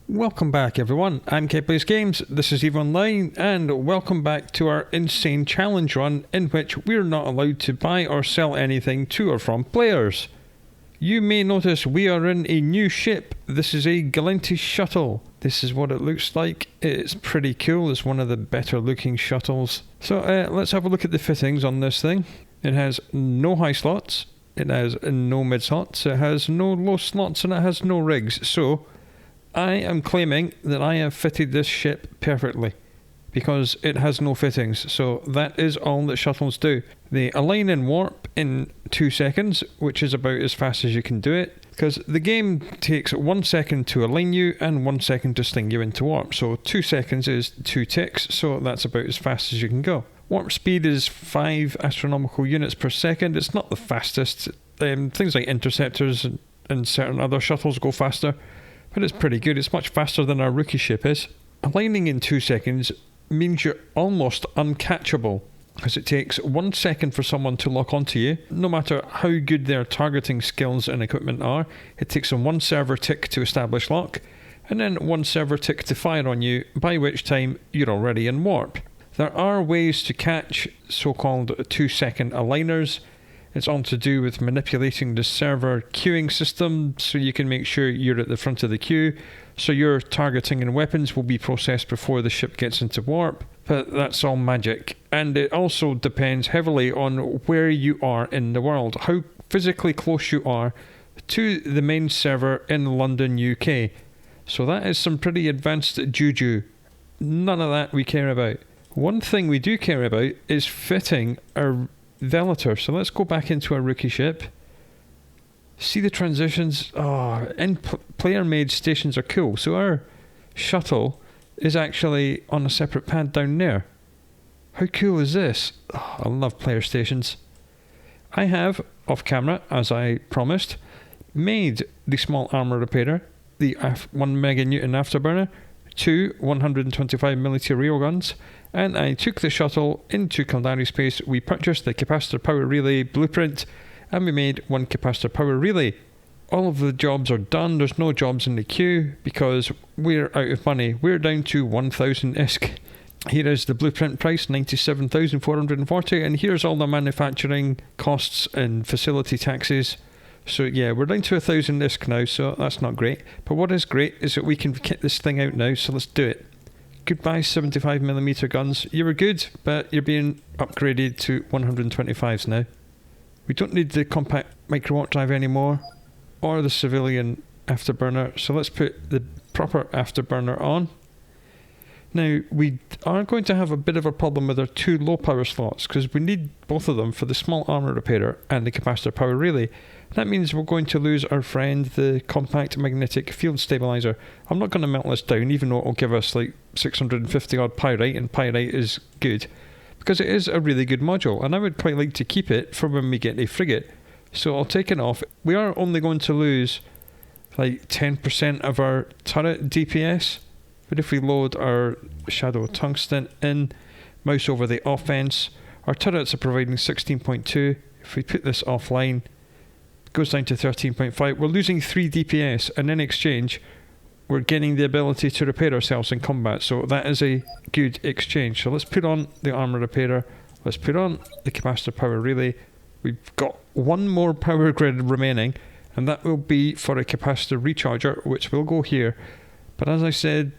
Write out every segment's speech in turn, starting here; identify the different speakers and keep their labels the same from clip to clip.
Speaker 1: Welcome back everyone, I'm Kate Plays Games, this is EVE Online, and welcome back to our insane challenge run in which we're not allowed to buy or sell anything to or from players. You may notice we are in a new ship. This is a Galantis shuttle. This is what it looks like. It's pretty cool, it's one of the better looking shuttles. So let's have a look at the fittings on this thing. It has no high slots, it has no mid slots, it has no low slots, and it has no rigs. So I am claiming that I have fitted this ship perfectly because it has no fittings. So that is all that shuttles do. They align and warp in 2 seconds, which is about as fast as you can do it, because the game takes 1 second to align you and 1 second to sling you into warp. So 2 seconds is 2 ticks, so that's about as fast as you can go. Warp speed is 5 astronomical units per second. It's not the fastest. Things like interceptors and certain other shuttles go faster, but it's pretty good. It's much faster than our rookie ship is. Aligning in 2 seconds means you're almost uncatchable, because it takes 1 second for someone to lock onto you. No matter how good their targeting skills and equipment are, it takes them 1 server tick to establish lock, and then 1 server tick to fire on you, by which time you're already in warp. There are ways to catch so-called 2-second aligners. It's all to do with manipulating the server queuing system so you can make sure you're at the front of the queue, so your targeting and weapons will be processed before the ship gets into warp. But that's all magic, and it also depends heavily on where you are in the world, how physically close you are to the main server in London, UK. So that is some pretty advanced juju. None of that we care about. One thing we do care about is fitting our Velator. So let's go back into our rookie ship. See the transitions? And player made stations are cool. So our shuttle is actually on a separate pad down there. How cool is this? I love player stations. I have, off camera, as I promised, made the small armor repairer, the 1 meganewton afterburner, 2 125mm railguns, and I took the shuttle into Caldari space. We purchased the capacitor power relay blueprint, and we made 1 capacitor power relay. All of the jobs are done. There's no jobs in the queue because we're out of money. We're down to 1,000 ISK. Here is the blueprint price, 97,440, and here's all the manufacturing costs and facility taxes. So yeah, we're down to 1,000 ISK now, so that's not great. But what is great is that we can kit this thing out now, so let's do it. Goodbye 75mm guns. You were good, but you're being upgraded to 125s now. We don't need the compact micro-watt drive anymore, or the civilian afterburner, so let's put the proper afterburner on. Now, we are going to have a bit of a problem with our 2 low power slots, because we need both of them for the small armor repairer and the capacitor power relay. That means we're going to lose our friend, the compact magnetic field stabilizer. I'm not going to melt this down, even though it'll give us like 650 odd pyrite, and pyrite is good, because it is a really good module, and I would quite like to keep it for when we get a frigate. So I'll take it off. We are only going to lose like 10% of our turret DPS, but if we load our Shadow Tungsten in, mouse over the offense, our turrets are providing 16.2. If we put this offline, it goes down to 13.5. We're losing 3 DPS, and in exchange we're getting the ability to repair ourselves in combat, so that is a good exchange. So let's put on the armor repairer, let's put on the capacitor power relay. We've got 1 more power grid remaining, and that will be for a capacitor recharger, which will go here. But as I said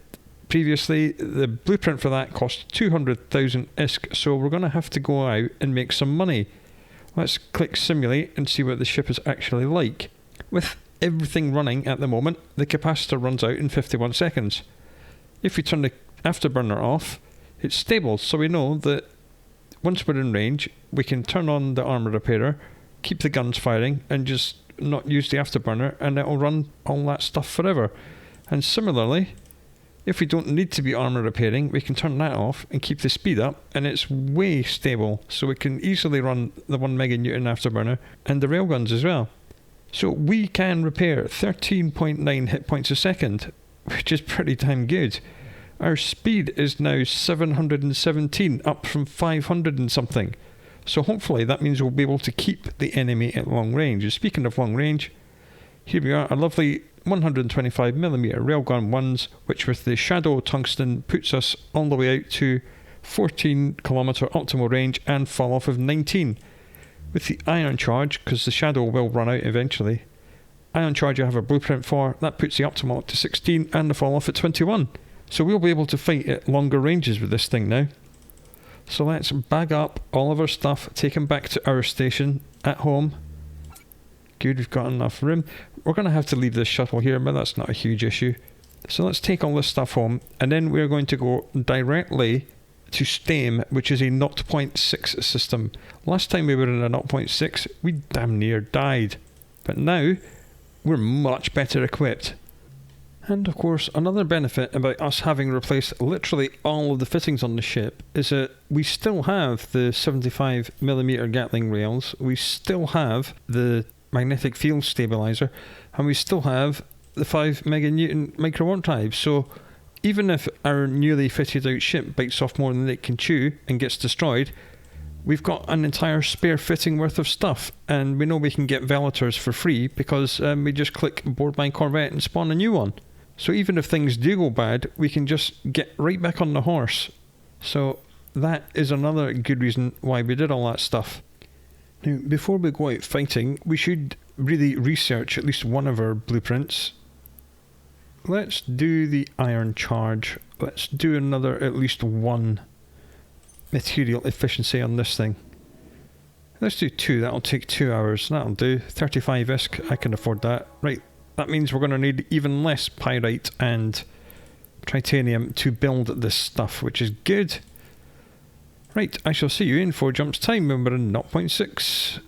Speaker 1: previously, the blueprint for that costs 200,000 ISK, so we're going to have to go out and make some money. Let's click simulate and see what the ship is actually like. With everything running at the moment, the capacitor runs out in 51 seconds. If we turn the afterburner off, it's stable, so we know that once we're in range, we can turn on the armor repairer, keep the guns firing, and just not use the afterburner, and it'll run all that stuff forever. And similarly, if we don't need to be armor repairing, we can turn that off and keep the speed up, and it's way stable, so we can easily run the 1 meganewton afterburner and the railguns as well. So we can repair 13.9 hit points a second, which is pretty damn good. Our speed is now 717, up from 500 and something. So hopefully that means we'll be able to keep the enemy at long range. And speaking of long range, Here we are, a lovely 125mm railgun ones, which with the Shadow tungsten puts us all the way out to 14km optimal range and fall off of 19. With the iron charge, because the Shadow will run out eventually, iron charge I have a blueprint for, that puts the optimal up to 16 and the fall off at 21. So we'll be able to fight at longer ranges with this thing now. So let's bag up all of our stuff, take them back to our station at home. Good, we've got enough room. We're going to have to leave this shuttle here, but that's not a huge issue. So let's take all this stuff home, and then we're going to go directly to STEAM, which is a 0.6 system. Last time we were in a 0.6, we damn near died. But now, we're much better equipped. And of course, another benefit about us having replaced literally all of the fittings on the ship is that we still have the 75mm Gatling rails, we still have the magnetic field stabilizer, and we still have the 5 meganewton micro warp drive. So even if our newly fitted out ship bites off more than it can chew and gets destroyed, we've got an entire spare fitting worth of stuff, and we know we can get Velators for free because we just click board my Corvette and spawn a new one. So even if things do go bad, we can just get right back on the horse. So that is another good reason why we did all that stuff. Now, before we go out fighting, we should really research at least one of our blueprints. Let's do the iron charge. Let's do another at least one material efficiency on this thing. Let's do 2, that'll take 2 hours. That'll do. 35 ISK, I can afford that. Right. That means we're going to need even less pyrite and titanium to build this stuff, which is good. Right, I shall see you in 4 jumps time when we're in 0.6.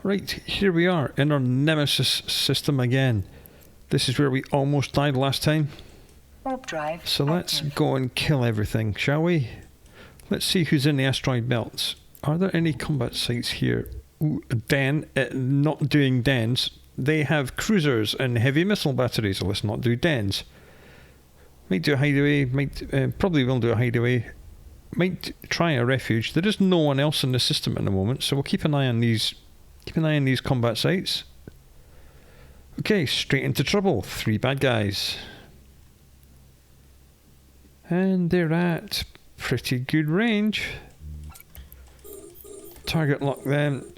Speaker 1: Right, here we are in our Nemesis system again. This is where we almost died last time.
Speaker 2: Warp drive
Speaker 1: so let's
Speaker 2: active.
Speaker 1: go and kill everything, shall we? Let's see who's in the Asteroid Belts. Are there any combat sites here? Ooh, Den, not doing Dens. They have cruisers and heavy missile batteries, so let's not do Dens. Might do a hideaway, probably will do a hideaway. Might try a refuge. There is no one else in the system at the moment, so we'll keep an eye on these. Keep an eye on these combat sites. Okay, straight into trouble. 3 bad guys. And they're at pretty good range. Target lock them.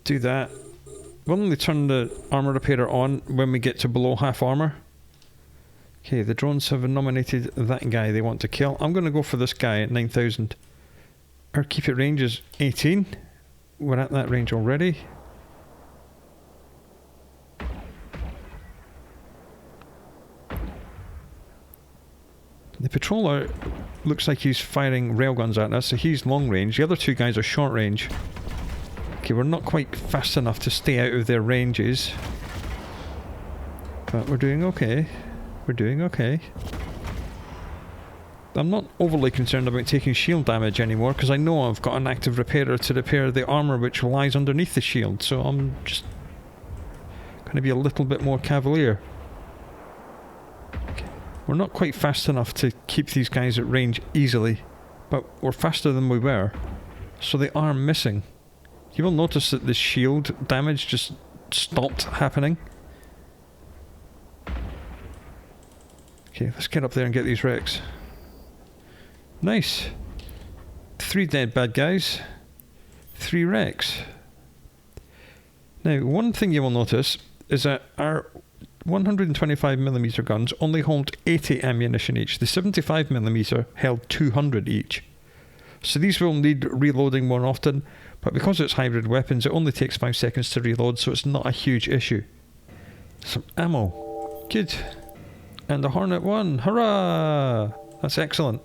Speaker 1: Do that. We'll only turn the armor repairer on when we get to below half armor. Okay, the drones have nominated that guy they want to kill. I'm going to go for this guy at 9,000. Our keep it range is 18. We're at that range already. The patroller looks like he's firing railguns at us, so he's long range. The other 2 guys are short range. Okay, we're not quite fast enough to stay out of their ranges. But we're doing okay. We're doing okay. I'm not overly concerned about taking shield damage anymore, because I know I've got an active repairer to repair the armour which lies underneath the shield, so I'm just going to be a little bit more cavalier. Okay. We're not quite fast enough to keep these guys at range easily, but we're faster than we were, so they are missing. You will notice that the shield damage just stopped happening. Okay, let's get up there and get these wrecks. Nice. 3 dead bad guys. 3 wrecks. Now, one thing you will notice is that our 125mm guns only hold 80 ammunition each. The 75mm held 200 each. So these will need reloading more often, but because it's hybrid weapons, it only takes 5 seconds to reload, so it's not a huge issue. Some ammo. Good. And a Hornet 1. Hurrah! That's excellent.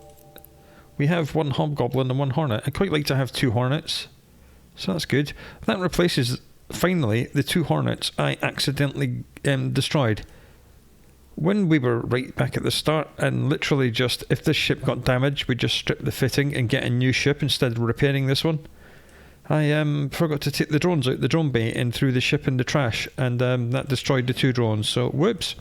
Speaker 1: We have 1 Hobgoblin and 1 Hornet. I'd quite like to have 2 Hornets, so that's good. That replaces, finally, the 2 Hornets I accidentally destroyed. When we were right back at the start, and literally just, if this ship got damaged, we'd just strip the fitting and get a new ship instead of repairing this one. I forgot to take the drones out the drone bay and threw the ship in the trash, and that destroyed the 2 drones, so whoops.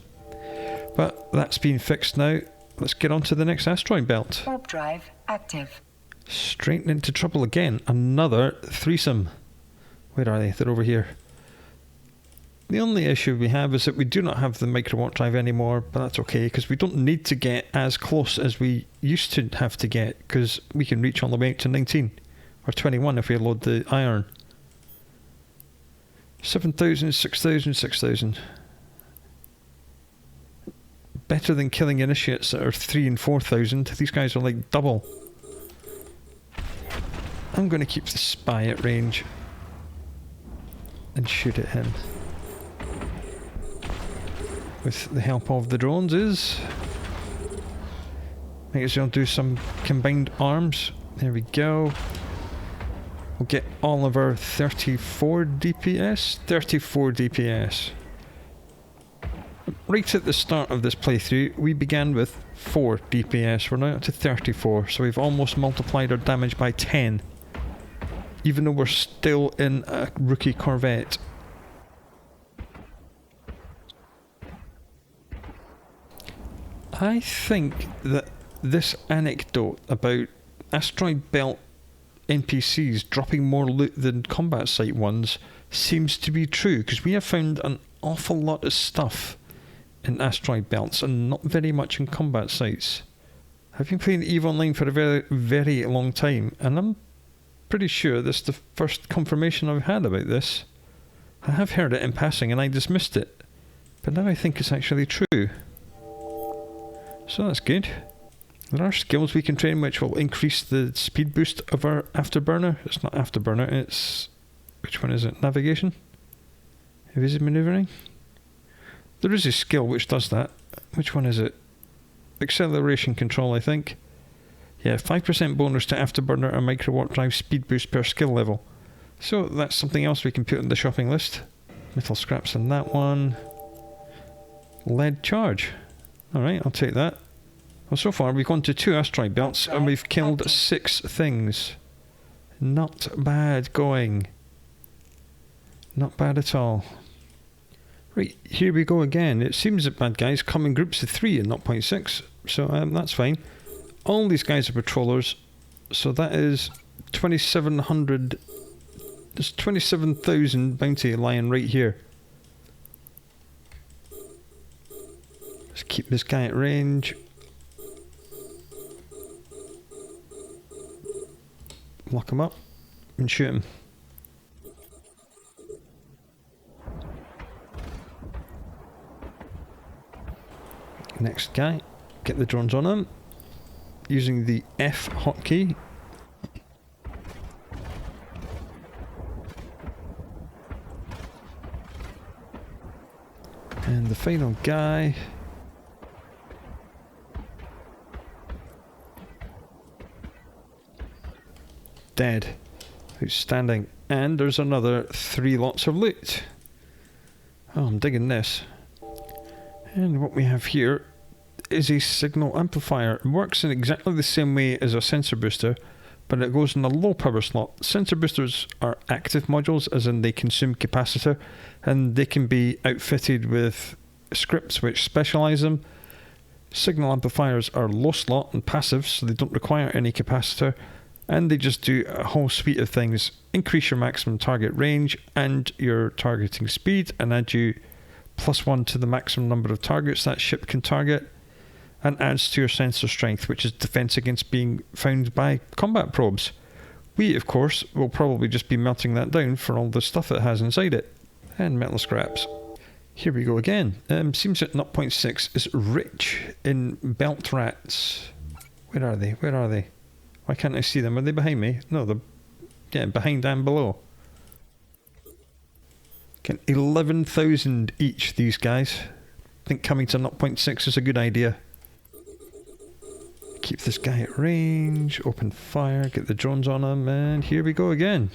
Speaker 1: But that's been fixed now. Let's get on to the next asteroid belt.
Speaker 2: Warp drive active.
Speaker 1: Straight into trouble again. Another threesome. Where are they? They're over here. The only issue we have is that we do not have the micro warp drive anymore, but that's okay because we don't need to get as close as we used to have to get, because we can reach all the way up to 19 or 21 if we load the iron. 7,000, 6,000, 6,000. Better than killing initiates that are 3,000 and 4,000. These guys are like double. I'm going to keep the spy at range and shoot at him with the help of the drones. Might as well do some combined arms. There we go. We'll get all of our 34 DPS. 34 DPS. Right at the start of this playthrough, we began with 4 DPS. We're now up to 34, so we've almost multiplied our damage by 10. Even though we're still in a rookie Corvette. I think that this anecdote about Asteroid Belt NPCs dropping more loot than combat site ones seems to be true, because we have found an awful lot of stuff in Asteroid Belts and not very much in combat sites. I've been playing EVE Online for a very, very long time, and I'm pretty sure this is the first confirmation I've had about this. I have heard it in passing and I dismissed it, but now I think it's actually true. So that's good. There are skills we can train which will increase the speed boost of our afterburner. It's not afterburner, it's... which one is it? Navigation? Evasive manoeuvring? There is a skill which does that. Which one is it? Acceleration control, I think. Yeah, 5% bonus to afterburner and micro warp drive speed boost per skill level. So that's something else we can put on the shopping list. Metal scraps on that one. Lead charge. Alright, I'll take that. Well, so far we've gone to 2 asteroid belts and we've killed 6 things. Not bad going. Not bad at all. Right, here we go again. It seems that bad guys come in groups of 3 and not 0.6, so that's fine. All these guys are patrollers, so that is 2,700. There's 27,000 bounty lying right here. Let's keep this guy at range. Lock him up and shoot him. Next guy, get the drones on him using the F hotkey. And the final guy. Dead. Outstanding. And there's another 3 lots of loot. Oh, I'm digging this. And what we have here is a signal amplifier. It works in exactly the same way as a sensor booster, but it goes in a low power slot. Sensor boosters are active modules, as in they consume capacitor, and they can be outfitted with scripts which specialize them. Signal amplifiers are low slot and passive, so they don't require any capacitor, and they just do a whole suite of things. Increase your maximum target range and your targeting speed, and add you +1 to the maximum number of targets that ship can target, and adds to your sensor strength, which is defense against being found by combat probes. We, of course, will probably just be melting that down for all the stuff it has inside it. And metal scraps. Here we go again. Seems that 0.6 is rich in belt rats. Where are they? Where are they? Why can't I see them? Are they behind me? No, they're behind and below. Get 11,000 each, these guys. I think coming to 0.6 is a good idea. Keep this guy at range, open fire, get the drones on him, and here we go again.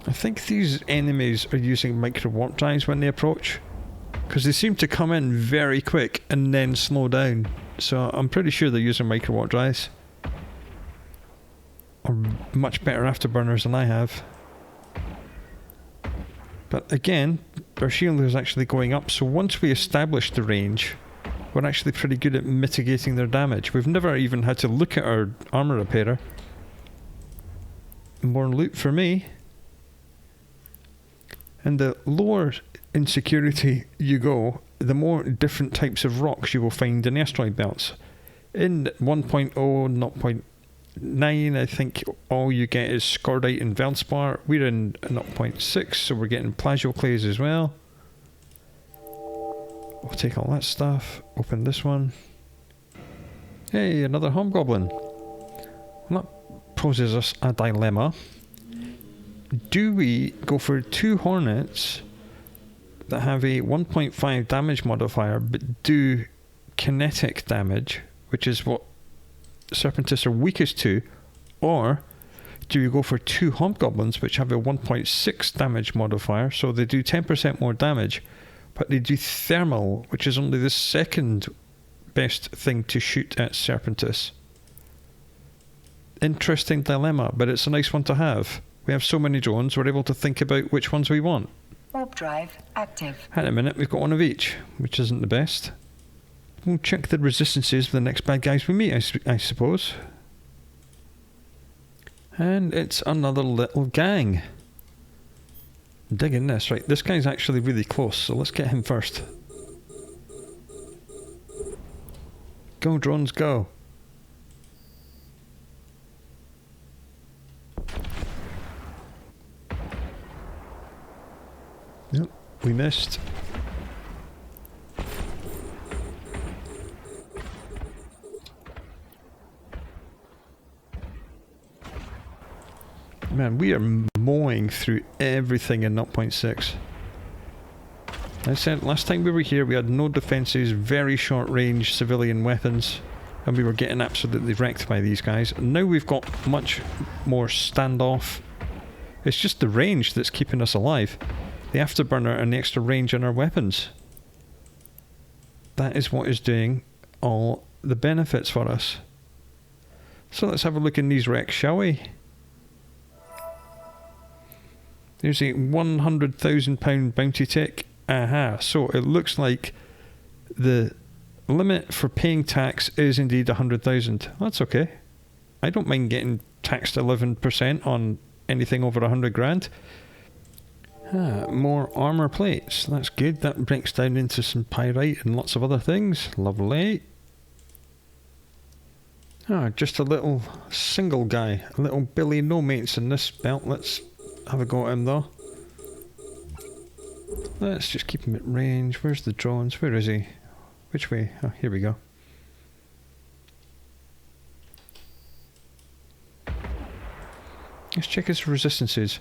Speaker 1: I think these enemies are using micro warp drives when they approach, because they seem to come in very quick and then slow down. So I'm pretty sure they're using micro warp drives. Or much better afterburners than I have. But again, our shield is actually going up, so once we establish the range, we're actually pretty good at mitigating their damage. We've never even had to look at our armour repairer. More loot for me. And the lower in security you go, the more different types of rocks you will find in asteroid belts. In 1.0, 0.9, I think all you get is scordite and veldspar. We're in 0.6, so we're getting plagioclase as well. We'll take all that stuff, open this one. Hey, another hobgoblin. Well, that poses us a dilemma. Do we go for 2 hornets that have a 1.5 damage modifier but do kinetic damage, which is what Serpentists are weakest to, or do you go for 2 hobgoblins which have a 1.6 damage modifier, so they do 10% more damage, but they do thermal, which is only the second best thing to shoot at Serpentists? Interesting dilemma, but it's a nice one to have. We have so many drones, we're able to think about which ones we want.
Speaker 2: Warp drive active.
Speaker 1: Hang on a minute, we've got one of each, which isn't the best. We'll check the resistances of the next bad guys we meet, I suppose. And it's another little gang. I'm digging this. Right, this guy's actually really close, so let's get him first. Go, drones, go. Nope, we missed. Man, we are mowing through everything in 0.6. I said last time we were here we had no defences, very short range civilian weapons, and we were getting absolutely wrecked by these guys. And now we've got much more standoff. It's just the range that's keeping us alive. The afterburner and the extra range in our weapons. That is what is doing all the benefits for us. So let's have a look in these wrecks, shall we? There's a £100,000 bounty tick. Aha, so it looks like the limit for paying tax is indeed 100,000. That's okay. I don't mind getting taxed 11% on anything over 100 grand. More armour plates. That's good. That breaks down into some pyrite and lots of other things. Lovely. Just a little single guy. A little Billy no mates in this belt. Let's have a go at him though. Let's just keep him at range. Where's the drones? Where is he? Which way? Oh, here we go. Let's check his resistances.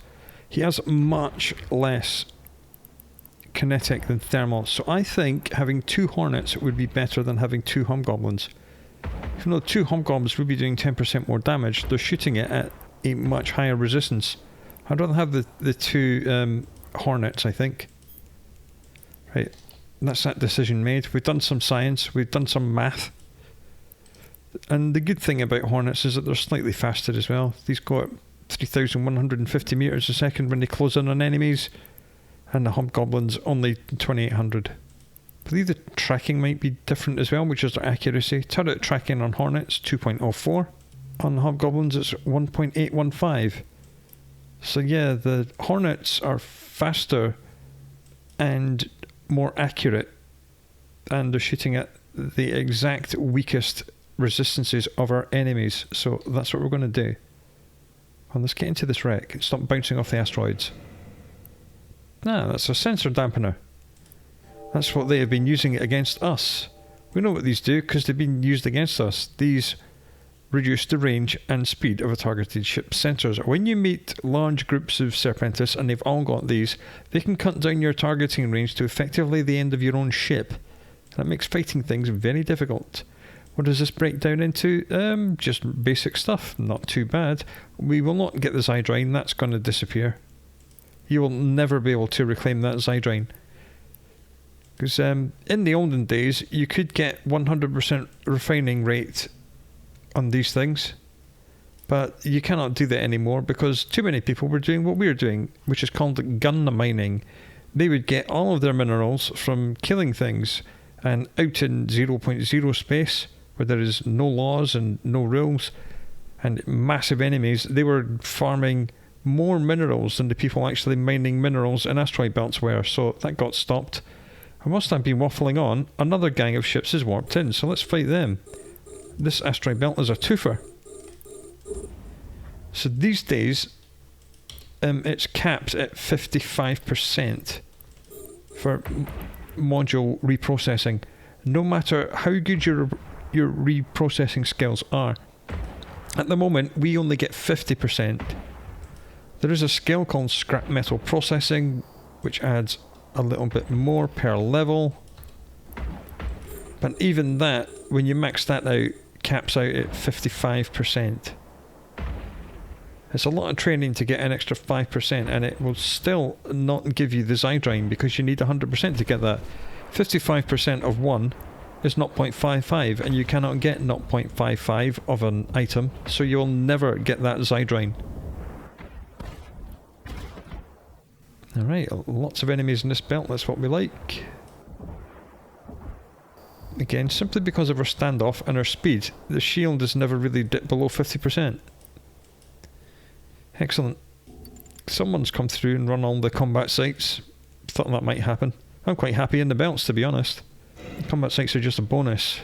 Speaker 1: He has much less kinetic than thermal, so I think having 2 hornets would be better than having 2 hobgoblins. Even though 2 hobgoblins would be doing 10% more damage, they're shooting it at a much higher resistance. I'd rather have the 2 hornets, I think. Right, that's that decision made. We've done some science, we've done some math. And the good thing about hornets is that they're slightly faster as well. These go at 3,150 metres a second when they close in on enemies, and the hobgoblins only 2,800. I believe the tracking might be different as well, which is their accuracy. Turret tracking on hornets 2.04. On hobgoblins it's 1.815. So yeah, the hornets are faster and more accurate, and they're shooting at the exact weakest resistances of our enemies. So that's what we're going to do. Well, let's get into this wreck and stop bouncing off the asteroids. That's a sensor dampener. That's what they have been using it against us. We know what these do because they've been used against us. These reduce the range and speed of a targeted ship's sensors. When you meet large groups of Serpentists, and they've all got these, they can cut down your targeting range to effectively the end of your own ship. That makes fighting things very difficult. What does this break down into? Just basic stuff, not too bad. We will not get the Zydrine, that's going to disappear. You will never be able to reclaim that Zydrine. Because in the olden days, you could get 100% refining rate on these things, but you cannot do that anymore because too many people were doing what we're doing, which is called gun mining. They would get all of their minerals from killing things. And out in 0.0 space, where there is no laws and no rules and massive enemies, they were farming more minerals than the people actually mining minerals in asteroid belts were, so that got stopped. And whilst I've been waffling on, another gang of ships is warped in, so let's fight them. This asteroid belt is a twofer. So these days, it's capped at 55% for module reprocessing. No matter how good your reprocessing skills are. At the moment, we only get 50%. There is a skill called scrap metal processing, which adds a little bit more per level. But even that, when you max that out, caps out at 55%. It's a lot of training to get an extra 5%, and it will still not give you the Zydrine because you need 100% to get that. 55% of 1 is 0.55, and you cannot get 0.55 of an item, so you'll never get that Zydrine. Alright, lots of enemies in this belt, that's what we like. Again, simply because of our standoff and our speed, the shield has never really dipped below 50%. Excellent. Someone's come through and run all the combat sites. Thought that might happen. I'm quite happy in the belts, to be honest. Combat sites are just a bonus.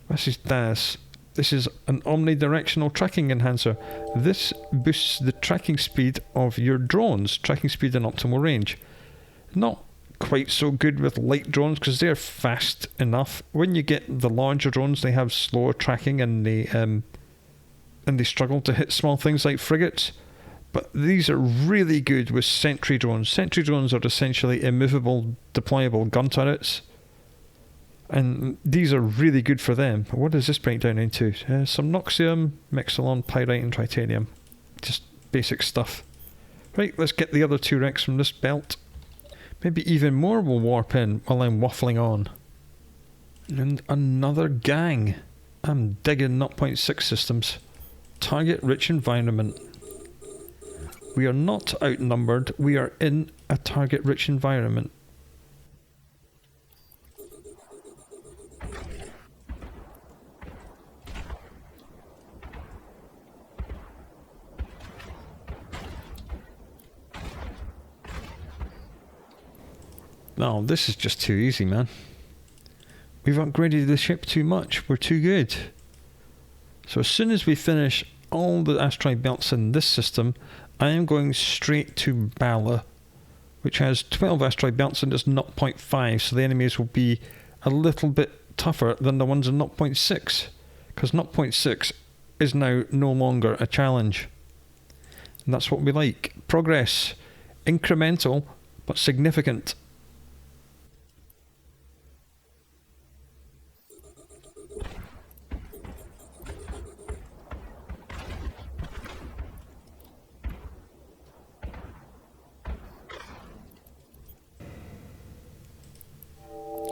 Speaker 1: This is DAS. This is an omnidirectional tracking enhancer. This boosts the tracking speed of your drones, tracking speed and optimal range. Not quite so good with light drones because they're fast enough. When you get the larger drones, they have slower tracking and they struggle to hit small things like frigates. But these are really good with sentry drones. Sentry drones are essentially immovable, deployable gun turrets. And these are really good for them. What does this break down into? Some Noxium, Mexilon, Pyrite and Tritanium. Just basic stuff. Right, let's get the other 2 wrecks from this belt. Maybe even more will warp in while I'm waffling on. And another gang. I'm digging 0.6 systems. Target-rich environment. We are not outnumbered. We are in a target-rich environment. No, this is just too easy, man. We've upgraded the ship too much. We're too good. So as soon as we finish all the asteroid belts in this system, I am going straight to Bala, which has 12 asteroid belts and it's 0.5, so the enemies will be a little bit tougher than the ones in 0.6, because 0.6 is now no longer a challenge. And that's what we like. Progress. Incremental, but significant.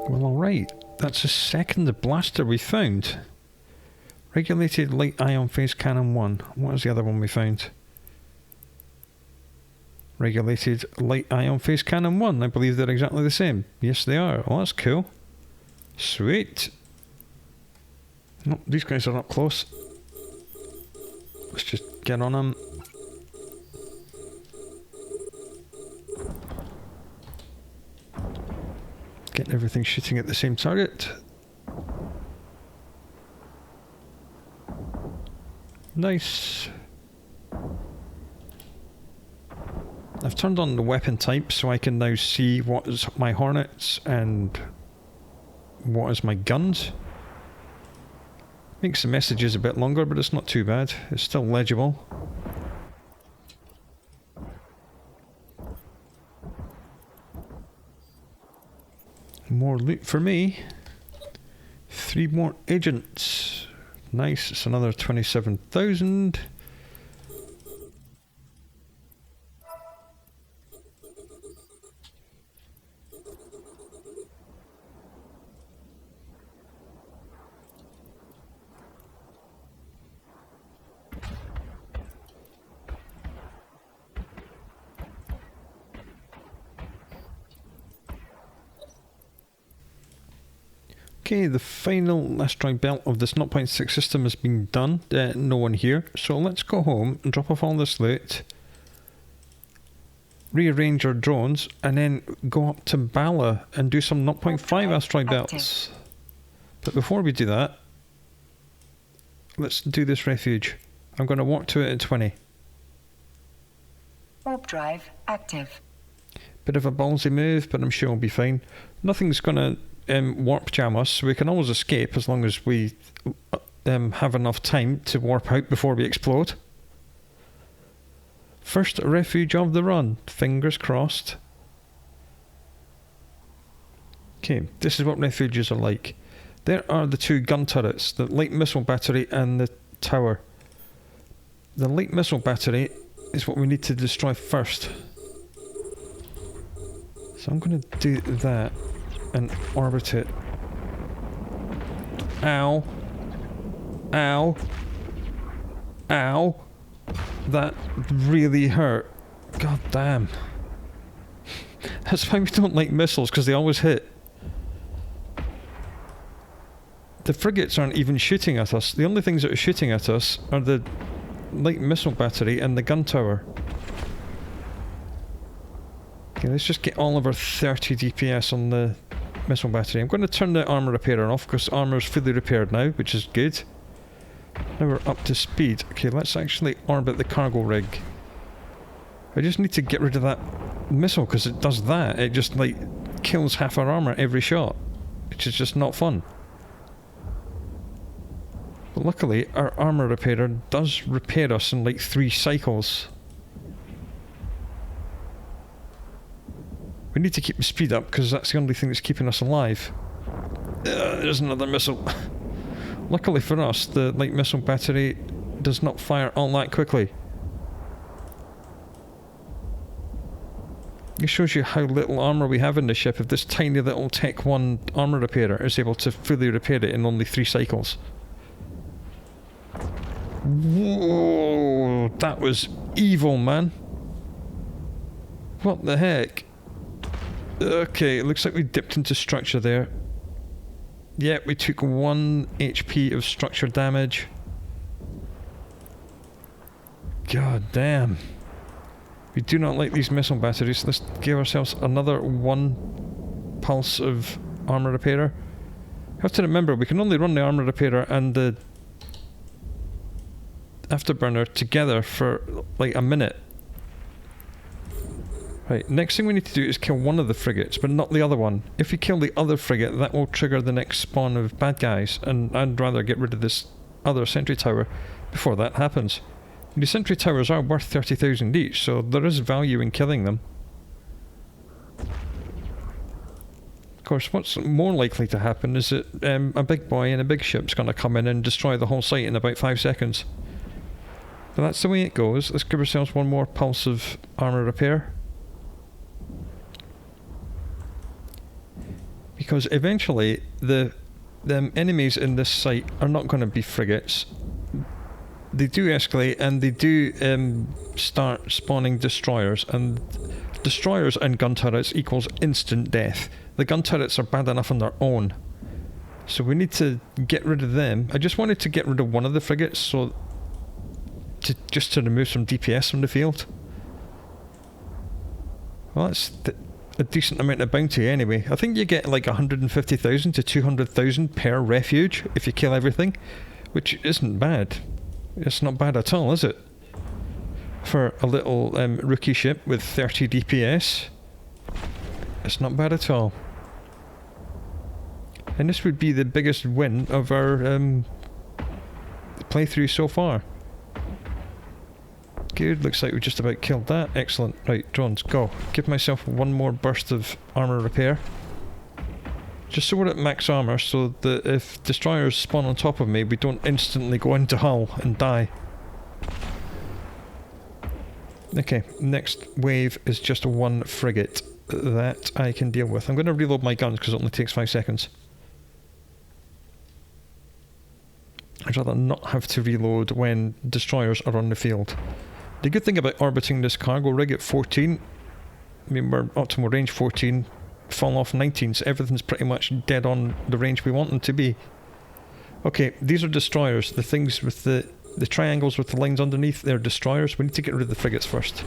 Speaker 1: Well, alright, that's the second blaster we found. Regulated light ion phase cannon 1. What was the other one we found? Regulated light ion phase cannon 1. I believe they're exactly the same. Yes, they are. Oh, that's cool. Sweet. Oh, these guys are up close. Let's just get on them. Get everything shooting at the same target. Nice. I've turned on the weapon type so I can now see what is my Hornets and what is my guns. Makes the messages a bit longer, but it's not too bad. It's still legible. More loot for me. 3 more agents. Nice, it's another 27,000. Okay, the final asteroid belt of this 0.6 system has been done. No one here. So let's go home and drop off all this loot. Rearrange our drones and then go up to Bala and do some 0.5 asteroid belts. But before we do that, let's do this refuge. I'm going to walk to it at 20.
Speaker 2: Warp drive active.
Speaker 1: Bit of a ballsy move, but I'm sure we'll be fine. Nothing's going to warp jam us, so we can always escape as long as we have enough time to warp out before we explode. First refuge of the run. Fingers crossed. Okay, this is what refuges are like. There are the two gun turrets, the light missile battery and the tower. The light missile battery is what we need to destroy first. So I'm going to do that and orbit it. Ow. Ow. Ow. That really hurt. God damn. That's why we don't like missiles, because they always hit. The frigates aren't even shooting at us. The only things that are shooting at us are the light missile battery and the gun tower. Okay, let's just get all of our 30 DPS on the missile battery. I'm going to turn the armour repairer off because armour's fully repaired now, which is good. Now we're up to speed. Okay, let's actually orbit the cargo rig. I just need to get rid of that missile because it does that. It just like kills half our armour every shot, which is just not fun. But luckily our armour repairer does repair us in like 3 cycles. We need to keep the speed up because that's the only thing that's keeping us alive. There's another missile. Luckily for us, the light missile battery does not fire all that quickly. It shows you how little armour we have in the ship if this tiny little Tech 1 armour repairer is able to fully repair it in only 3 cycles. Whoa, that was evil, man. What the heck? Okay, it looks like we dipped into structure there. Yeah, we took 1 HP of structure damage. God damn. We do not like these missile batteries. Let's give ourselves another 1 pulse of armour repairer. You have to remember, we can only run the armour repairer and the afterburner together for like a minute. Right, next thing we need to do is kill one of the frigates, but not the other one. If we kill the other frigate, that will trigger the next spawn of bad guys, and I'd rather get rid of this other sentry tower before that happens. The sentry towers are worth 30,000 each, so there is value in killing them. Of course, what's more likely to happen is that a big boy in a big ship's going to come in and destroy the whole site in about 5 seconds. But that's the way it goes. Let's give ourselves 1 more pulse of armour repair. Because eventually the enemies in this site are not going to be frigates. They do escalate and they do start spawning destroyers, and destroyers and gun turrets equals instant death. The gun turrets are bad enough on their own, so we need to get rid of them. I just wanted to get rid of one of the frigates, so just to remove some DPS from the field. Well, that's a decent amount of bounty anyway. I think you get like 150,000 to 200,000 per refuge if you kill everything, which isn't bad. It's not bad at all, is it? For a little rookie ship with 30 DPS, it's not bad at all. And this would be the biggest win of our playthrough so far. Good, looks like we just about killed that. Excellent. Right, drones, go. Give myself 1 more burst of armour repair. Just so we're at max armour, so that if destroyers spawn on top of me, we don't instantly go into hull and die. Okay, next wave is just 1 frigate that I can deal with. I'm going to reload my guns because it only takes 5 seconds. I'd rather not have to reload when destroyers are on the field. The good thing about orbiting this cargo rig at 14, I mean we're optimal range 14, fallen off 19, so everything's pretty much dead on the range we want them to be. Okay, these are destroyers. The things with the triangles with the lines underneath, they're destroyers. We need to get rid of the frigates first.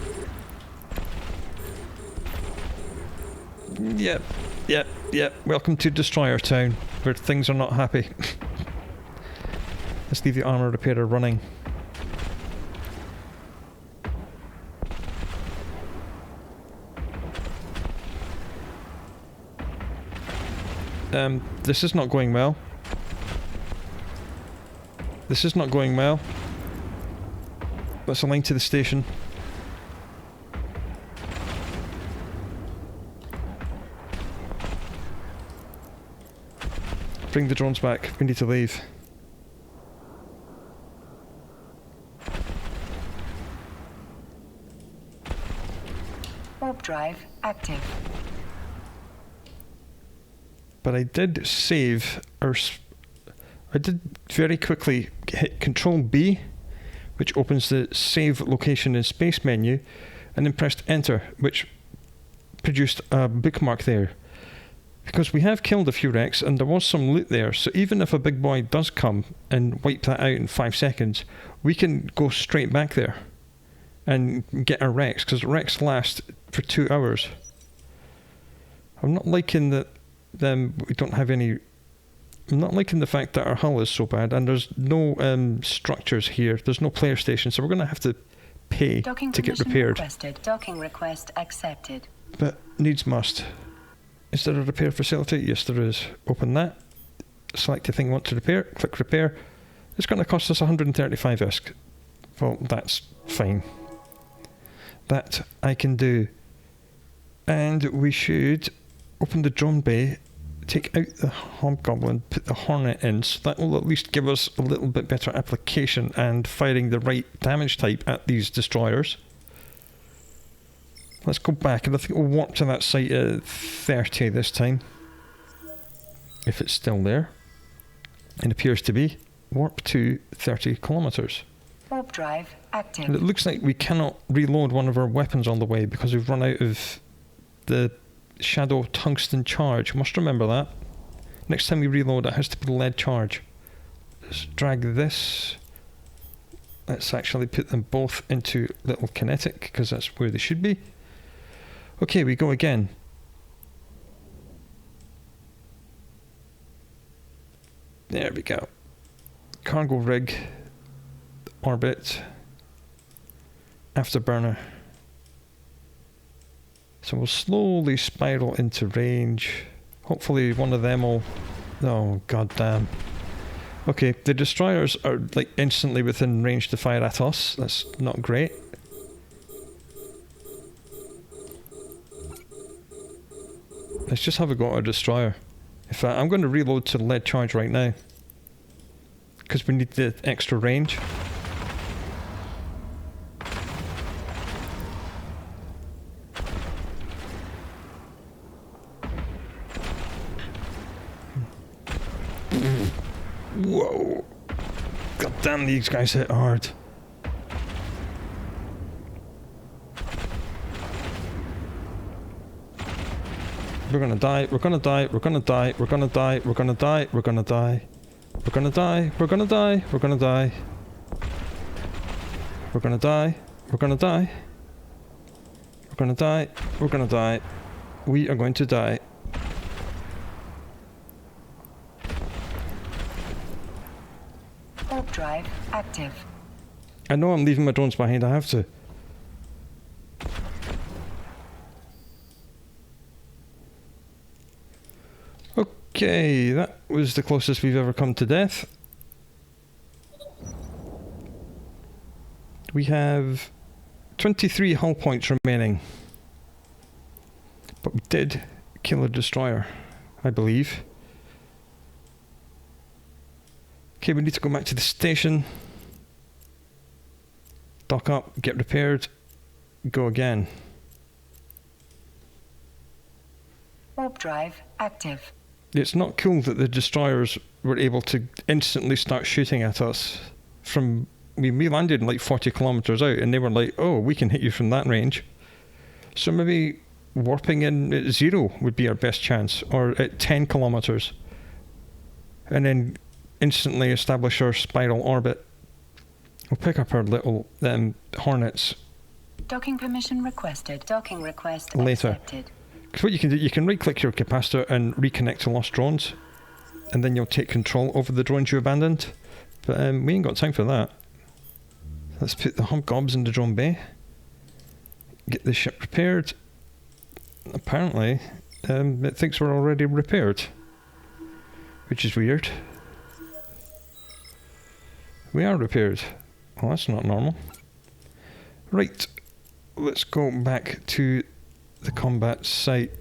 Speaker 1: Yep. Welcome to Destroyer Town, where things are not happy. Let's leave the armour repairer running. This is not going well. This is not going well. Let's align to the station. Bring the drones back. We need to leave.
Speaker 2: Warp drive active.
Speaker 1: But I did save, I did very quickly hit Control B, which opens the save location in space menu, and then pressed enter, which produced a bookmark there. Because we have killed a few wrecks and there was some loot there, so even if a big boy does come and wipe that out in 5 seconds, we can go straight back there and get our wrecks, because wrecks last for 2 hours. I'm not liking that we don't have any... I'm not liking the fact that our hull is so bad and there's no structures here. There's no player station, so we're going to have to pay to get repaired.
Speaker 2: Requested. Docking request accepted.
Speaker 1: But needs must. Is there a repair facility? Yes, there is. Open that. Select the thing you want to repair. Click repair. It's going to cost us 135 ISK. Well, that's fine. That I can do. And we should open the drone bay, take out the Hobgoblin, put the Hornet in, so that will at least give us a little bit better application and firing the right damage type at these destroyers. Let's go back, and I think we'll warp to that site at 30 this time. If it's still there. It appears to be. Warp to 30 kilometres.
Speaker 2: Warp drive active.
Speaker 1: And it looks like we cannot reload one of our weapons on the way because we've run out of the Shadow Tungsten Charge. Must remember that. Next time we reload, it has to be the lead charge. Let's drag this. Let's actually put them both into little kinetic, because that's where they should be. Okay, we go again. There we go. Cargo rig. Orbit. Afterburner. So we'll slowly spiral into range. Hopefully one of them will... Oh, goddamn. Okay, the destroyers are like instantly within range to fire at us. That's not great. Let's just have a go at a destroyer. In fact, I'm going to reload to the lead charge right now, because we need the extra range. Whoa! God damn, these guys hit hard. We're gonna die, we're gonna die, we're gonna die, we're gonna die, we're gonna die, we're gonna die. We're gonna die, we're gonna die, we're gonna die. We're gonna die, we're gonna die. We're gonna die, we're gonna die. We are going to die.
Speaker 2: Warp drive active.
Speaker 1: I know I'm leaving my drones behind, I have to. Okay, that was the closest we've ever come to death. We have 23 hull points remaining. But we did kill a destroyer, I believe. Okay, we need to go back to the station. Dock up, get repaired, go again.
Speaker 2: Warp drive active.
Speaker 1: It's not cool that the destroyers were able to instantly start shooting at us from... we landed like 40 kilometres out and they were like, oh, we can hit you from that range. So maybe warping in at 0 would be our best chance, or at 10 kilometers, and then instantly establish our spiral orbit. We'll pick up our little Hornets
Speaker 2: Docking permission requested. Docking request
Speaker 1: later.
Speaker 2: accepted.
Speaker 1: Because what you can do, you can right-click your capacitor and reconnect to lost drones, and then you'll take control over the drones you abandoned. But we ain't got time for that. Let's put the hobgobs in the drone bay. Get the ship repaired. Apparently, it thinks we're already repaired, which is weird. We are repaired. Well, that's not normal. Right, let's go back to the combat site.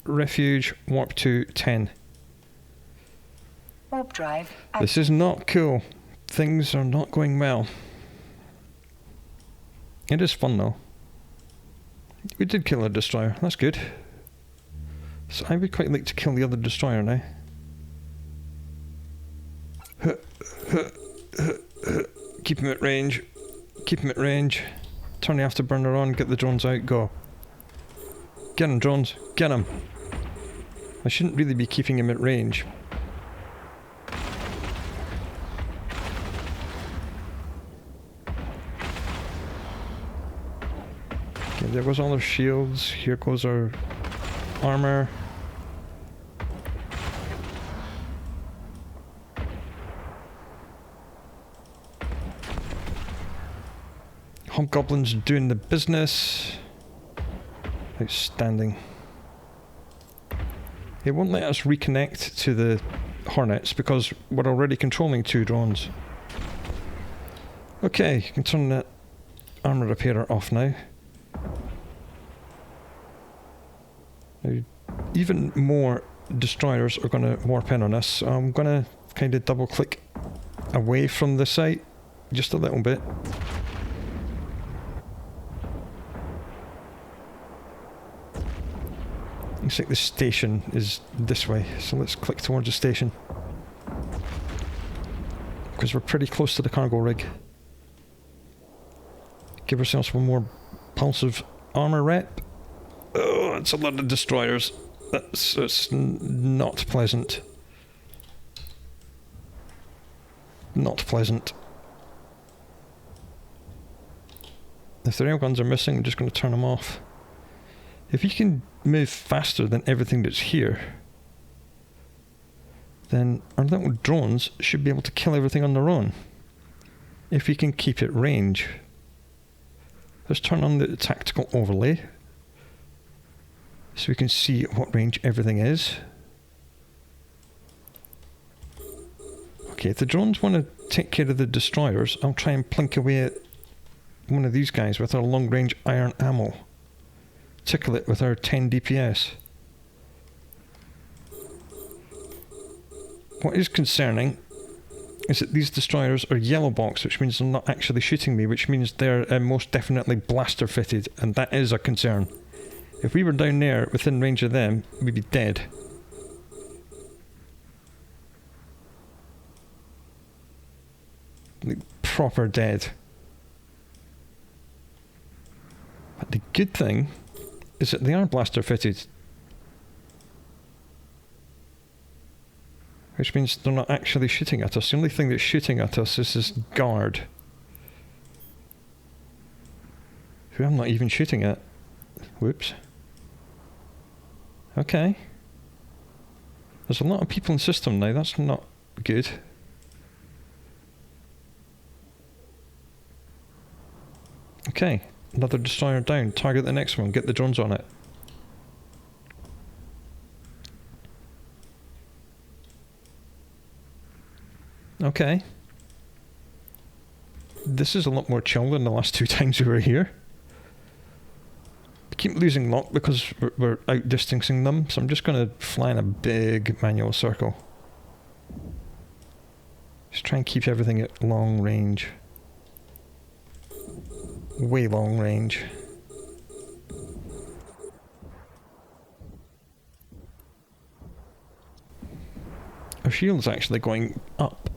Speaker 1: Refuge, warp to 10.
Speaker 2: Warp drive.
Speaker 1: This is not cool. Things are not going well. It is fun though. We did kill a destroyer, that's good. So I would quite like to kill the other destroyer now. Keep him at range. Keep him at range. Turn the afterburner on, get the drones out, go. Get him, drones, get him. I shouldn't really be keeping him at range. Okay, there goes all our shields, here goes our armor. Hobgoblins doing the business. Outstanding. It won't let us reconnect to the Hornets because we're already controlling 2 drones. Okay, you can turn that armor repairer off now. Now, even more destroyers are going to warp in on us, so I'm going to kind of double click away from the site just a little bit. Looks like the station is this way, so let's click towards the station. Because we're pretty close to the cargo rig. Give ourselves one more pulse of armor rep. Oh, it's a lot of destroyers. That's not pleasant. Not pleasant. If the railguns are missing, I'm just going to turn them off. If you can move faster than everything that's here, then our little drones should be able to kill everything on their own. If we can keep it range. Let's turn on the tactical overlay so we can see what range everything is. Okay, if the drones want to take care of the destroyers, I'll try and plink away at one of these guys with our long range iron ammo. Tickle it with our 10 DPS. What is concerning is that these destroyers are yellow box, which means they're not actually shooting me, which means they're most definitely blaster fitted, and that is a concern. If we were down there within range of them, we'd be dead. Like, proper dead. But the good thing is that they are blaster fitted, which means they're not actually shooting at us. The only thing that's shooting at us is this guard, who I'm not even shooting at. Whoops. Okay. There's a lot of people in system now, that's not good. Okay. Another destroyer down. Target the next one. Get the drones on it. Okay. This is a lot more chill than the last 2 times we were here. Keep losing lock because we're outdistancing them, so I'm just going to fly in a big manual circle. Just try and keep everything at long range. Way long range. Our shield's actually going up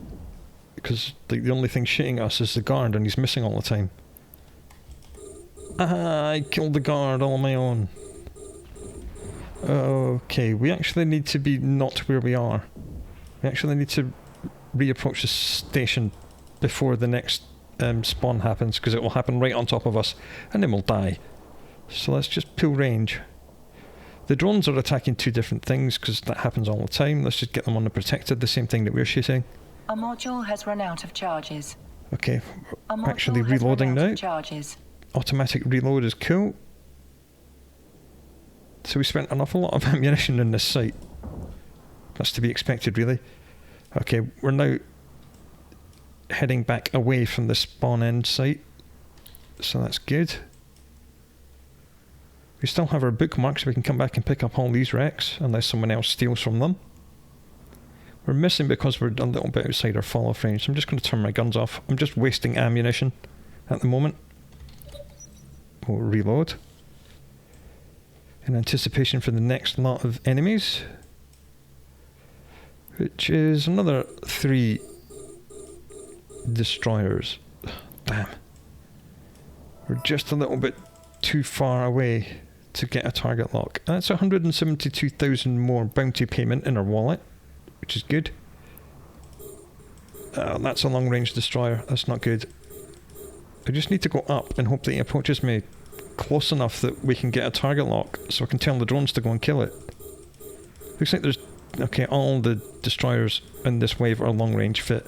Speaker 1: because the only thing shooting us is the guard, and he's missing all the time. Ah, I killed the guard all on my own. Okay, we actually need to be not where we are. We actually need to reapproach the station before the next spawn happens, because it will happen right on top of us, and then we'll die. So let's just pull range. The drones are attacking two different things, because that happens all the time. Let's just get them on the protected, the same thing that we're shooting.
Speaker 2: A module has run out of charges.
Speaker 1: Okay, actually reloading now. Automatic reload is cool. So we spent an awful lot of ammunition in this site. That's to be expected, really. Okay, we're now heading back away from the spawn end site. So that's good. We still have our bookmarks, so we can come back and pick up all these wrecks, unless someone else steals from them. We're missing because we're a little bit outside our fall-off range, so I'm just going to turn my guns off. I'm just wasting ammunition at the moment. We'll reload. In anticipation for the next lot of enemies, which is another 3 destroyers. Damn. We're just a little bit too far away to get a target lock. That's 172,000 more bounty payment in our wallet, which is good. That's a long-range destroyer. That's not good. I just need to go up and hope that he approaches me close enough that we can get a target lock, so I can tell the drones to go and kill it. Looks like there's... Okay, all the destroyers in this wave are long-range fit.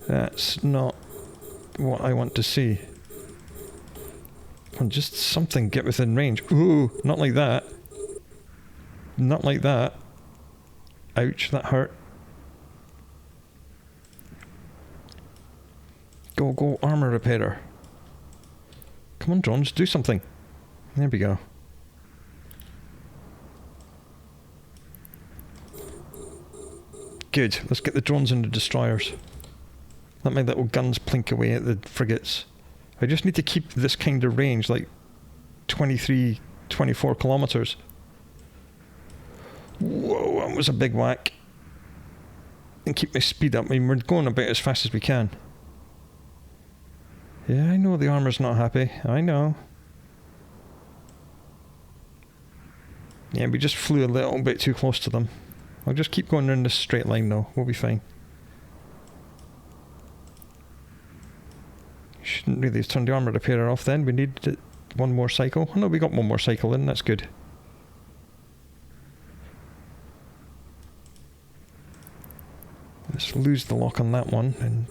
Speaker 1: That's not what I want to see. Come on, just something, get within range. Ooh, not like that. Not like that. Ouch, that hurt. Go, go, armor repairer. Come on, drones, do something. There we go. Good, let's get the drones and the destroyers. Let my little guns plink away at the frigates. I just need to keep this kind of range, like 23, 24 kilometers. Whoa, that was a big whack. And keep my speed up. I mean, we're going about as fast as we can. Yeah, I know the armor's not happy. I know. Yeah, we just flew a little bit too close to them. I'll just keep going in this straight line though. We'll be fine. Shouldn't really have turned the armor repairer off then. We needed one more cycle. Oh no, we got one more cycle in. That's good. Let's lose the lock on that one,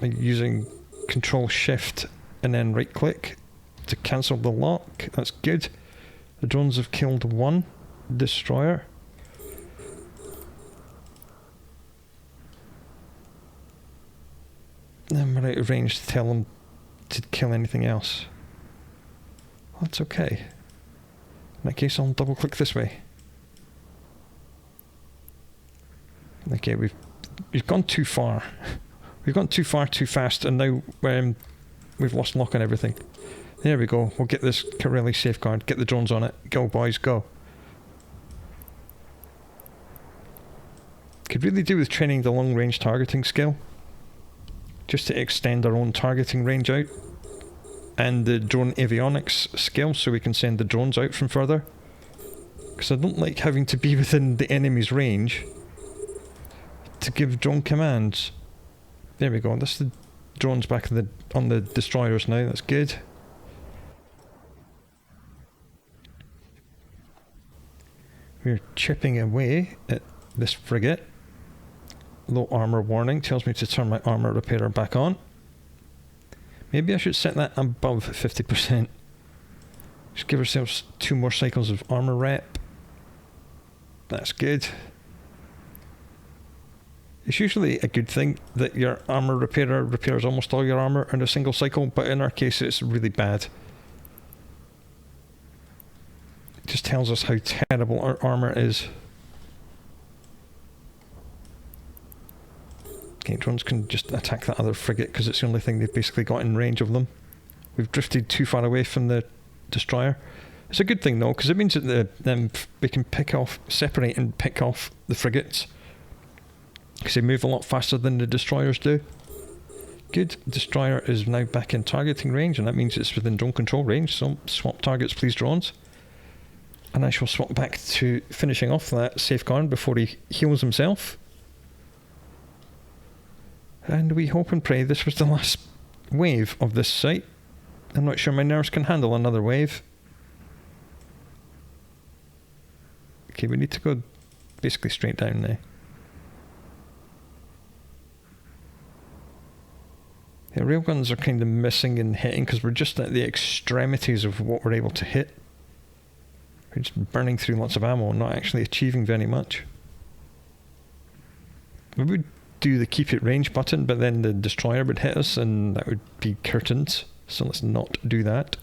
Speaker 1: and using Control Shift and then right click to cancel the lock. That's good. The drones have killed one destroyer. Then we're out of range to tell them to kill anything else. That's okay. In that case, I'll double click this way. Okay, we've gone too far. We've gone too far too fast, and now we've lost lock on everything. There we go. We'll get this Corelli safeguard. Get the drones on it. Go, boys, go. Could really do with training the long-range targeting skill, just to extend our own targeting range out, and the drone avionics skill, so we can send the drones out from further. Because I don't like having to be within the enemy's range to give drone commands. There we go. That's the drones back on the destroyers now. That's good. We're chipping away at this frigate. Low armor warning tells me to turn my armor repairer back on. Maybe I should set that above 50%. Just give ourselves 2 more cycles of armor rep. That's good. It's usually a good thing that your armor repairer repairs almost all your armor in a single cycle, but in our case it's really bad. It just tells us how terrible our armor is. Okay, drones can just attack that other frigate because it's the only thing they've basically got in range of them. We've drifted too far away from the destroyer. It's a good thing though, because it means that we can separate and pick off the frigates, because they move a lot faster than the destroyers do. Good. Destroyer is now back in targeting range, and that means it's within drone control range, so swap targets please, drones. And I shall swap back to finishing off that safeguard before he heals himself. And we hope and pray this was the last wave of this site. I'm not sure my nerves can handle another wave. Okay, we need to go basically straight down now. The railguns are kind of missing and hitting because we're just at the extremities of what we're able to hit. We're just burning through lots of ammo and not actually achieving very much. We would do the keep at range button, but then the destroyer would hit us and that would be curtains. So let's not do that.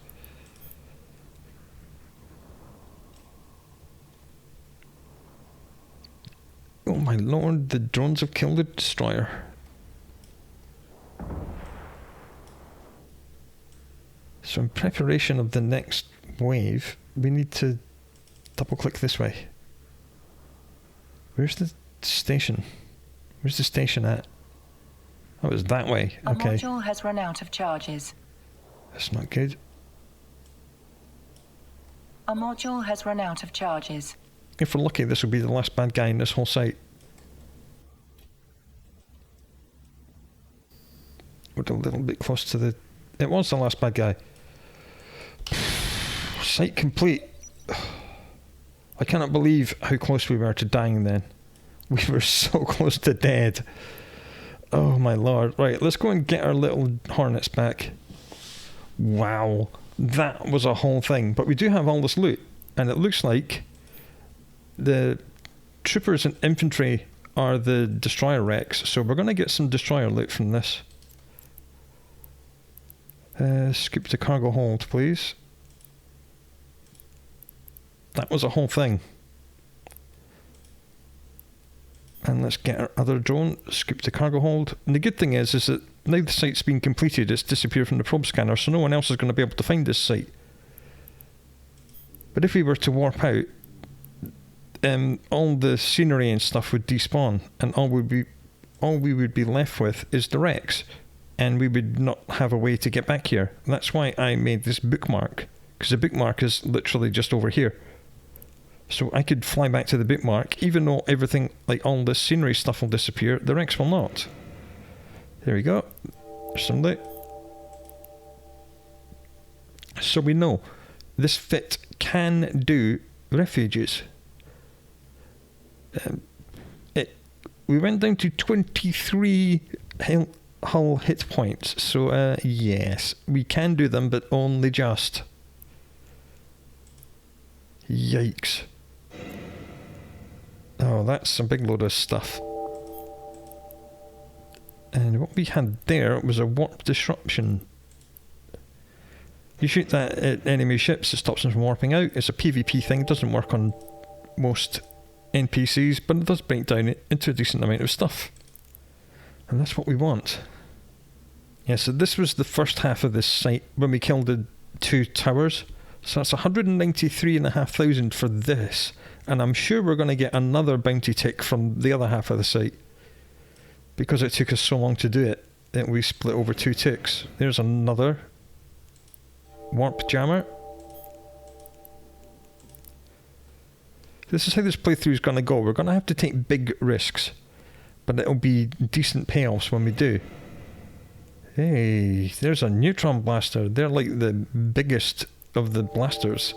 Speaker 1: Oh my lord, the drones have killed the destroyer. So in preparation of the next wave, we need to double click this way. Where's the station? Where's the station at? Oh, it was that way. Okay.
Speaker 2: A module has run out of charges.
Speaker 1: That's not good.
Speaker 2: A module has run out of charges.
Speaker 1: If we're lucky, this will be the last bad guy in this whole site. We're a little bit close to the... It was the last bad guy. Site complete. I cannot believe how close we were to dying then. We were so close to dead. Oh my lord. Right, let's go and get our little hornets back. Wow. That was a whole thing. But we do have all this loot. And it looks like the troopers and infantry are the destroyer wrecks. So we're going to get some destroyer loot from this. Scoop to cargo hold, please. That was a whole thing. And let's get our other drone, scoop to cargo hold. And the good thing is that now the site's been completed, it's disappeared from the probe scanner, so no one else is going to be able to find this site. But if we were to warp out, all the scenery and stuff would despawn, and all we would be left with is the wrecks, and we would not have a way to get back here. And that's why I made this bookmark, because the bookmark is literally just over here. So I could fly back to the bookmark, even though everything, like all this scenery stuff will disappear, the wrecks will not. There we go. There's some loot. So we know this fit can do refuges. We went down to 23 hull hit points, so yes, we can do them, but only just. Yikes. Oh, that's a big load of stuff. And what we had there was a warp disruption. You shoot that at enemy ships, it stops them from warping out. It's a PvP thing, it doesn't work on most NPCs, but it does break down into a decent amount of stuff. And that's what we want. Yeah, so this was the first half of this site when we killed the 2 towers. So that's 193,500 for this. And I'm sure we're going to get another bounty tick from the other half of the site. Because it took us so long to do it, that we split over 2 ticks. There's another warp jammer. This is how this playthrough is going to go. We're going to have to take big risks. But it'll be decent payoffs when we do. Hey, there's a neutron blaster. They're like the biggest of the blasters.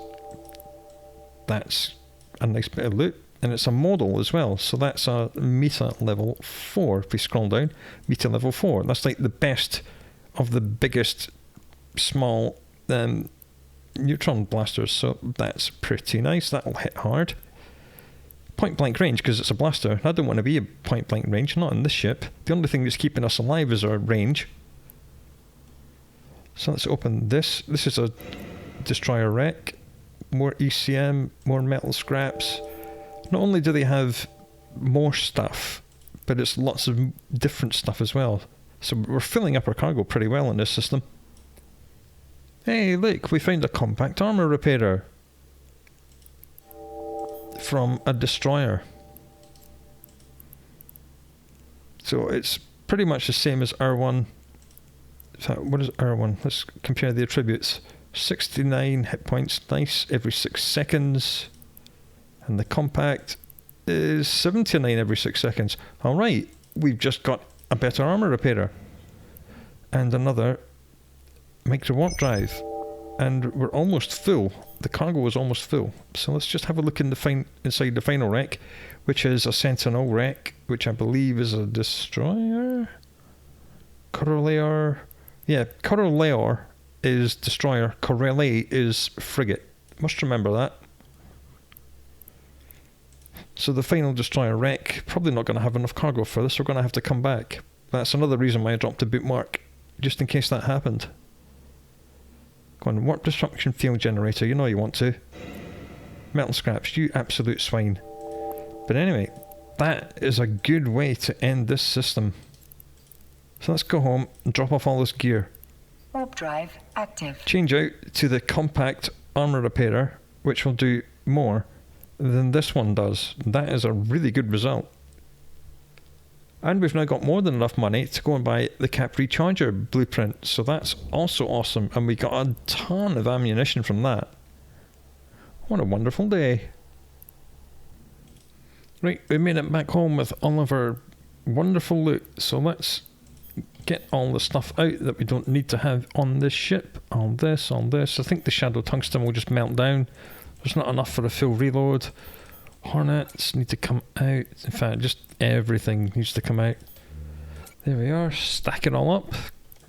Speaker 1: That's a nice bit of loot, and it's a model as well, so that's a meta level 4. If we scroll down, meta level 4, that's like the best of the biggest small neutron blasters, so that's pretty nice. That'll hit hard. Point blank range, because it's a blaster. I don't want to be a point blank range, not in this ship. The only thing that's keeping us alive is our range. So let's open this. This is a destroyer wreck. More ECM, more metal scraps. Not only do they have more stuff, but it's lots of different stuff as well. So we're filling up our cargo pretty well in this system. Hey, look, we found a compact armor repairer from a destroyer. So it's pretty much the same as R1. In fact, what is R1? Let's compare the attributes. 69 hit points, nice, every 6 seconds. And the compact is 79 every 6 seconds. Alright, we've just got a better armour repairer. And another micro warp drive. And we're almost full. The cargo is almost full. So let's just have a look in inside the final wreck, which is a Sentinel wreck, which I believe is a destroyer? Corellier. Yeah, Corellier is destroyer. Corelli is frigate. Must remember that. So the final destroyer wreck, probably not going to have enough cargo for this. We're going to have to come back. That's another reason why I dropped a bookmark, just in case that happened. Go on, warp destruction field generator, you know you want to. Metal scraps, you absolute swine. But anyway, that is a good way to end this system. So let's go home and drop off all this gear.
Speaker 2: Warp drive active.
Speaker 1: Change out to the compact armour repairer, which will do more than this one does. That is a really good result. And we've now got more than enough money to go and buy the cap recharger blueprint, so that's also awesome, and we got a ton of ammunition from that. What a wonderful day. Right, we made it back home with all of our wonderful loot, so let's get all the stuff out that we don't need to have on this ship. All this. I think the shadow tungsten will just melt down. There's not enough for a full reload. Hornets need to come out. In fact, just everything needs to come out. There we are. Stack it all up.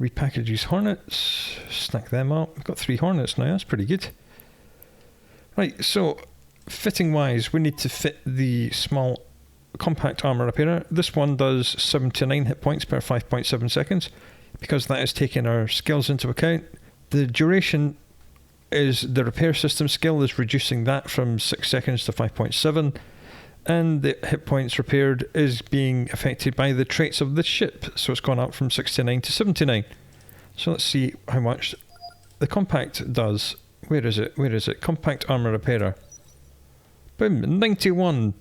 Speaker 1: Repackage these hornets. Stack them up. We've got 3 hornets now. That's pretty good. Right, so fitting wise, we need to fit the small compact armour repairer. This one does 79 hit points per 5.7 seconds. Because that is taking our skills into account. The duration is the repair system skill is reducing that from 6 seconds to 5.7, and the hit points repaired is being affected by the traits of the ship, so it's gone up from 69 to 79. So let's see how much the compact does. Where is it? Compact armour repairer. Boom, 91.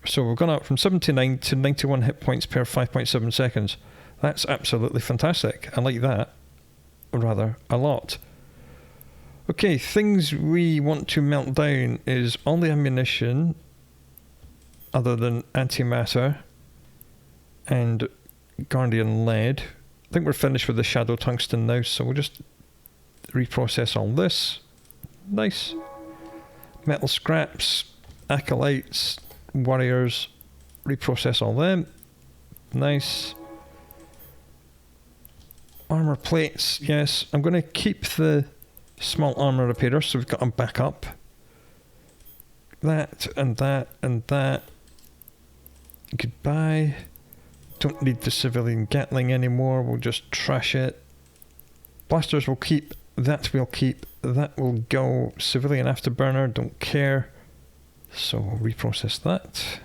Speaker 1: So we've gone up from 79 to 91 hit points per 5.7 seconds. That's absolutely fantastic. I like that rather a lot. Okay, things we want to melt down is all the ammunition other than antimatter and Guardian lead. I think we're finished with the shadow tungsten now, so we'll just reprocess all this. Nice. Metal scraps, acolytes, warriors, reprocess all them. Nice. Armour plates, yes. I'm going to keep the small armour repairer, so we've got a backup. That and that and that. Goodbye. Don't need the civilian Gatling anymore, we'll just trash it. Blasters will keep, that we'll keep, that will go. Civilian afterburner, don't care. So we'll reprocess that.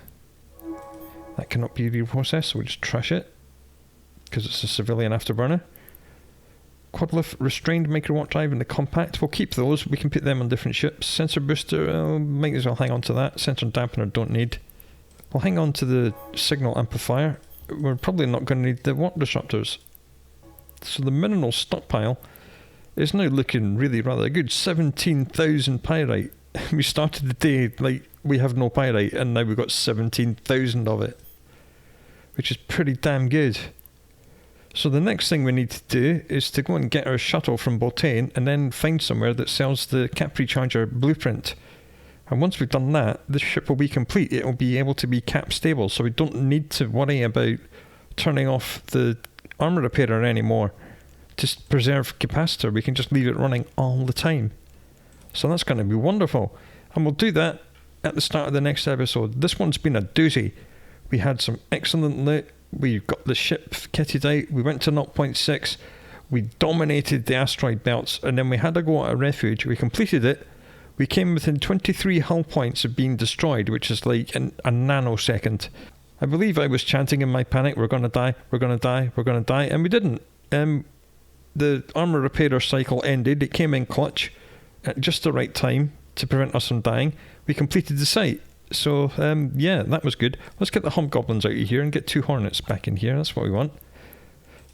Speaker 1: That cannot be reprocessed, so we'll just trash it. Because it's a civilian afterburner. Quad-lift restrained micro warp drive and the compact, we'll keep those, we can put them on different ships. Sensor booster, might as well hang on to that. Sensor dampener, don't need. We'll hang on to the signal amplifier. We're probably not going to need the warp disruptors. So the mineral stockpile is now looking really rather good. 17,000 pyrite. We started the day like we have no pyrite, and now we've got 17,000 of it, which is pretty damn good. So the next thing we need to do is to go and get our shuttle from Boltain and then find somewhere that sells the cap recharger blueprint. And once we've done that, the ship will be complete. It will be able to be cap stable, so we don't need to worry about turning off the armour repairer anymore to preserve capacitor. We can just leave it running all the time. So that's going to be wonderful. And we'll do that at the start of the next episode. This one's been a doozy. We had some excellent loot. We got the ship kitted out. We went to 0.6. We dominated the asteroid belts, and then we had a go at a refuge. We completed it. We came within 23 hull points of being destroyed, which is like a nanosecond. I believe I was chanting in my panic, we're going to die, we're going to die, we're going to die, and we didn't. The armour repairer cycle ended. It came in clutch at just the right time to prevent us from dying. We completed the site. So, yeah, that was good. Let's get the hobgoblins out of here and get 2 hornets back in here. That's what we want.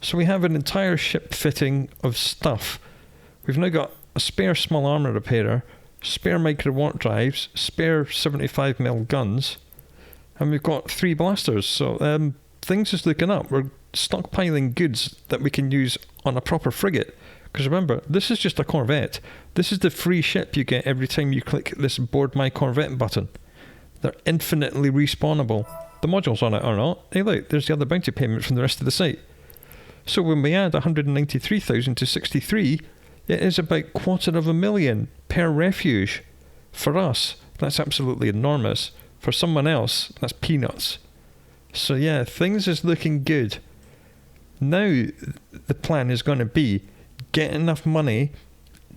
Speaker 1: So we have an entire ship fitting of stuff. We've now got a spare small armour repairer, spare micro warp drives, spare 75mm guns, and we've got 3 blasters. So things is looking up. We're stockpiling goods that we can use on a proper frigate. Because remember, this is just a Corvette. This is the free ship you get every time you click this board my Corvette button. They're infinitely respawnable. The modules on it are not. Hey look, there's the other bounty payment from the rest of the site. So when we add 193,000 to 63, it is about $250,000 per refuge. For us, that's absolutely enormous. For someone else, that's peanuts. So yeah, things is looking good. Now the plan is going to be get enough money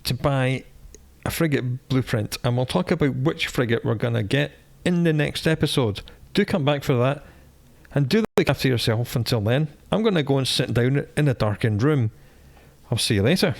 Speaker 1: to buy a frigate blueprint, and we'll talk about which frigate we're going to get in the next episode. Do come back for that, and do look after yourself until then. I'm going to go and sit down in a darkened room. I'll see you later.